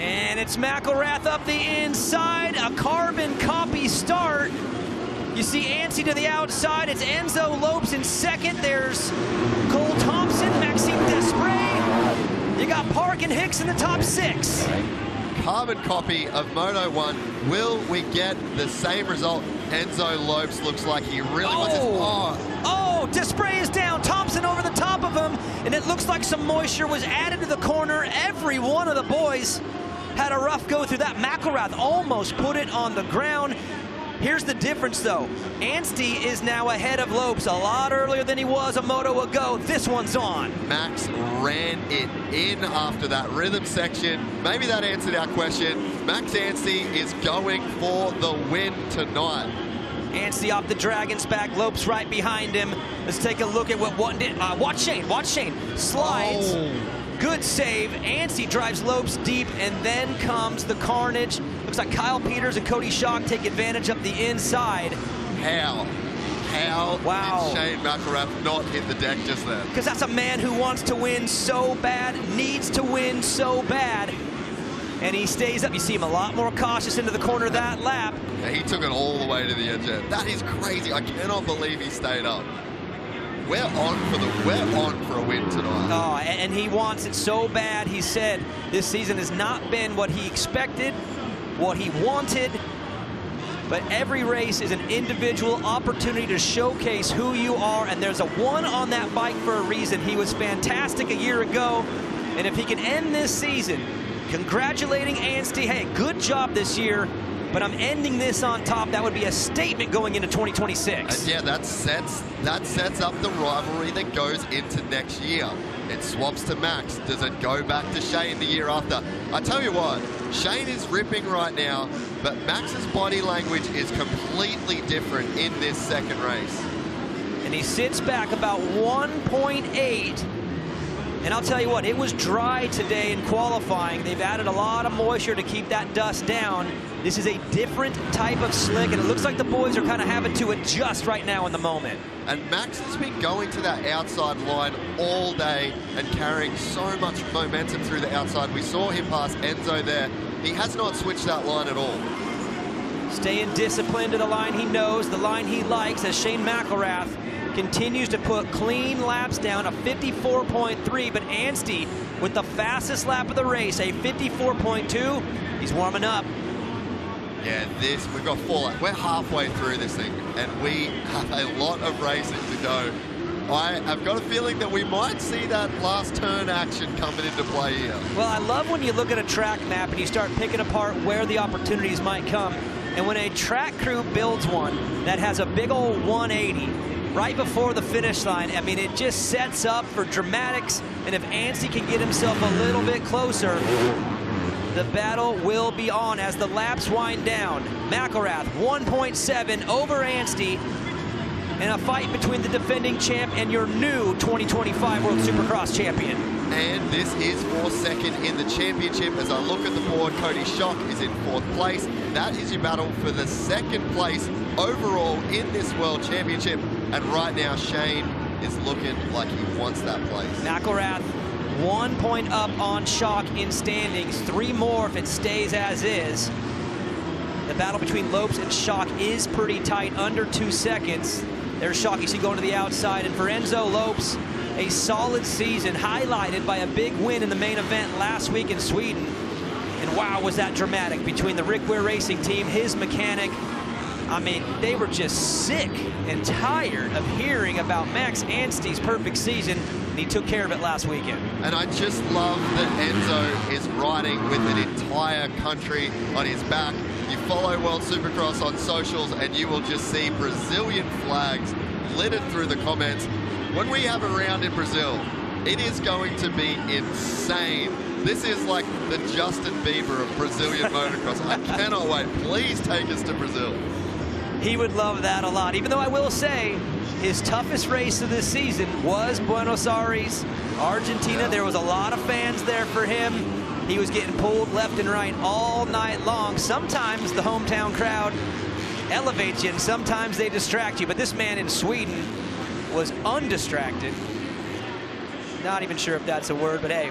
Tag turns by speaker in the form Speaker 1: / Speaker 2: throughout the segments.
Speaker 1: And it's McElrath up the inside, a carbon copy start. You see Anstey to the outside, it's Enzo Lopes in second, there's Cole Thompson, Maxime Desprez. You got Park and Hicks in the top 6.
Speaker 2: Carbon copy of Moto 1. Will we get the same result? Enzo Lopes looks like he really wants his...
Speaker 1: Oh, Desprez is down. Thompson over the top of him, and it looks like some moisture was added to the corner. Every one of the boys had a rough go through that. McElrath almost put it on the ground. Here's the difference, though. Anstey is now ahead of Lopes a lot earlier than he was a moto ago. This one's on.
Speaker 2: Max ran it in after that rhythm section. Maybe that answered our question. Max Anstey is going for the win tonight.
Speaker 1: Anstey off the Dragon's back, Lopes right behind him. Let's take a look at what one did. Watch Shane, slides.
Speaker 2: Oh.
Speaker 1: Good save. Anstey drives Lopes deep, and then comes the carnage. Looks like Kyle Peters and Cody Schock take advantage up the inside.
Speaker 2: How did Shane McElrath not hit the deck just then?
Speaker 1: Because that's a man who wants to win so bad, needs to win so bad. And he stays up. You see him a lot more cautious into the corner that lap.
Speaker 2: Yeah, he took it all the way to the edge. That is crazy. I cannot believe he stayed up. We're on for a win tonight.
Speaker 1: Oh, and he wants it so bad. He said this season has not been what he expected, what he wanted, but every race is an individual opportunity to showcase who you are, and there's a one on that bike for a reason. He was fantastic a year ago, and if he can end this season congratulating Anstey, hey, good job this year, but I'm ending this on top. That would be a statement going into 2026.
Speaker 2: And yeah, that sets up the rivalry that goes into next year. It swaps to Max. Does it go back to Shane the year after? I tell you what, Shane is ripping right now, but Max's body language is completely different in this second race.
Speaker 1: And he sits back about 1.8. And I'll tell you what, it was dry today in qualifying. They've added a lot of moisture to keep that dust down. This is a different type of slick, and it looks like the boys are kind of having to adjust right now in the moment.
Speaker 2: And Max has been going to that outside line all day and carrying so much momentum through the outside. We saw him pass Enzo there. He has not switched that line at all.
Speaker 1: Staying disciplined to the line he knows, the line he likes, as Shane McElrath continues to put clean laps down, a 54.3, but Anstey with the fastest lap of the race, a 54.2. He's warming up.
Speaker 2: Yeah, we've got 4 laps. We're halfway through this thing, and we have a lot of racing to go. I have got a feeling that we might see that last turn action coming into play here.
Speaker 1: Well, I love when you look at a track map and you start picking apart where the opportunities might come. And when a track crew builds one that has a big old 180, right before the finish line, I mean, it just sets up for dramatics, and if Anstey can get himself a little bit closer, the battle will be on as the laps wind down. McElrath, 1.7 over Anstey, and a fight between the defending champ and your new 2025 World Supercross champion.
Speaker 2: And this is for second in the championship. As I look at the board, Cody Schock is in 4th place. That is your battle for the 2nd place overall in this World Championship. And right now, Shane is looking like he wants that place.
Speaker 1: McElrath, 1 point up on Schock in standings, 3 more if it stays as is. The battle between Lopes and Schock is pretty tight, under 2 seconds. There's Schock, you see going to the outside, and for Enzo Lopes, a solid season highlighted by a big win in the main event last week in Sweden. And wow, was that dramatic between the Rick Ware Racing team, his mechanic. I mean, they were just sick and tired of hearing about Max Anstey's perfect season, and he took care of it last weekend.
Speaker 2: And I just love that Enzo is riding with an entire country on his back. You follow World Supercross on socials and you will just see Brazilian flags littered through the comments. When we have a round in Brazil, it is going to be insane. This is like the Justin Bieber of Brazilian motocross. I cannot wait. Please take us to Brazil.
Speaker 1: He would love that a lot, even though I will say his toughest race of this season was Buenos Aires, Argentina. There was a lot of fans there for him. He was getting pulled left and right all night long. Sometimes the hometown crowd elevates you, and sometimes they distract you. But this man in Sweden was undistracted. Not even sure if that's a word, but hey.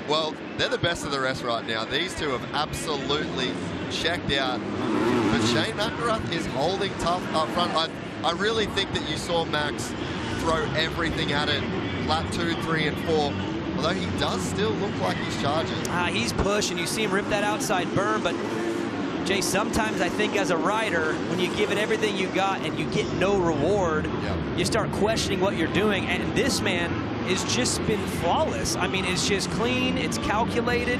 Speaker 2: well, they're the best of the rest right now. These two have absolutely checked out. But Shane McElrath is holding tough up front. I really think that you saw Max throw everything at it lap 2, 3, and 4. Although he does still look like he's charging.
Speaker 1: He's pushing. You see him rip that outside berm, but Jay, sometimes I think as a rider, when you give it everything you got and you get no reward, you start questioning what you're doing. And this man has just been flawless. I mean, it's just clean, it's calculated.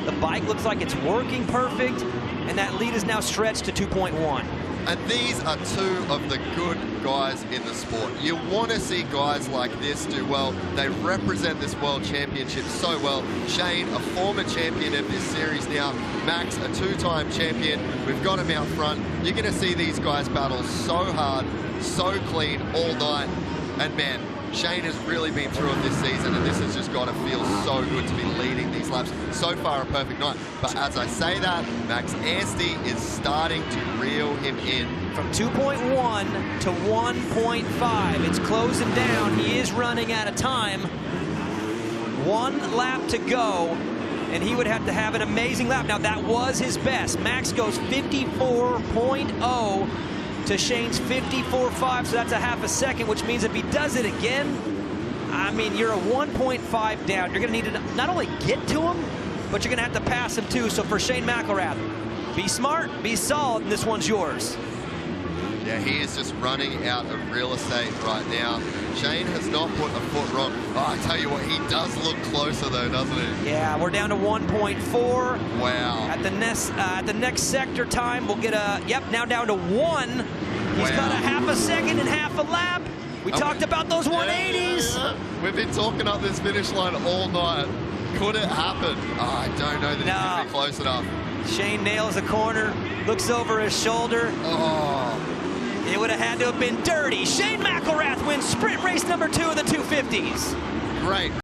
Speaker 1: The bike looks like it's working perfect, and that lead is now stretched to 2.1.
Speaker 2: And these are two of the good guys in the sport. You want to see guys like this do well. They represent this world championship so well. Shane, a former champion of this series now. Max, a two-time champion. We've got him out front. You're going to see these guys battle so hard, so clean all night. And man, Shane has really been through it this season, and this has just got to feel so good to be leading these laps. So far, a perfect night. But as I say that, Max Anstey is starting to reel him in.
Speaker 1: From 2.1 to 1.5, it's closing down. He is running out of time. 1 lap to go, and he would have to have an amazing lap. Now, that was his best. Max goes 54.0. to Shane's 54.5, so that's a half a second, which means if he does it again, I mean, you're a 1.5 down. You're going to need to not only get to him, but you're going to have to pass him too. So for Shane McElrath, be smart, be solid, and this one's yours.
Speaker 2: Yeah, he is just running out of real estate right now. Shane has not put a foot wrong. Oh, I tell you what, he does look closer though, doesn't he?
Speaker 1: Yeah, we're down to 1.4.
Speaker 2: Wow.
Speaker 1: At the next sector time, we'll get a, now down to 1. He's got a half a second and half a lap. We talked about those 180s.
Speaker 2: Yeah. We've been talking up this finish line all night. Could it happen? Oh, I don't know that he's going to be close enough.
Speaker 1: Shane nails the corner, looks over his shoulder.
Speaker 2: Oh.
Speaker 1: It would have had to have been dirty. Shane McElrath wins sprint race number 2 of the 250s.
Speaker 2: Great.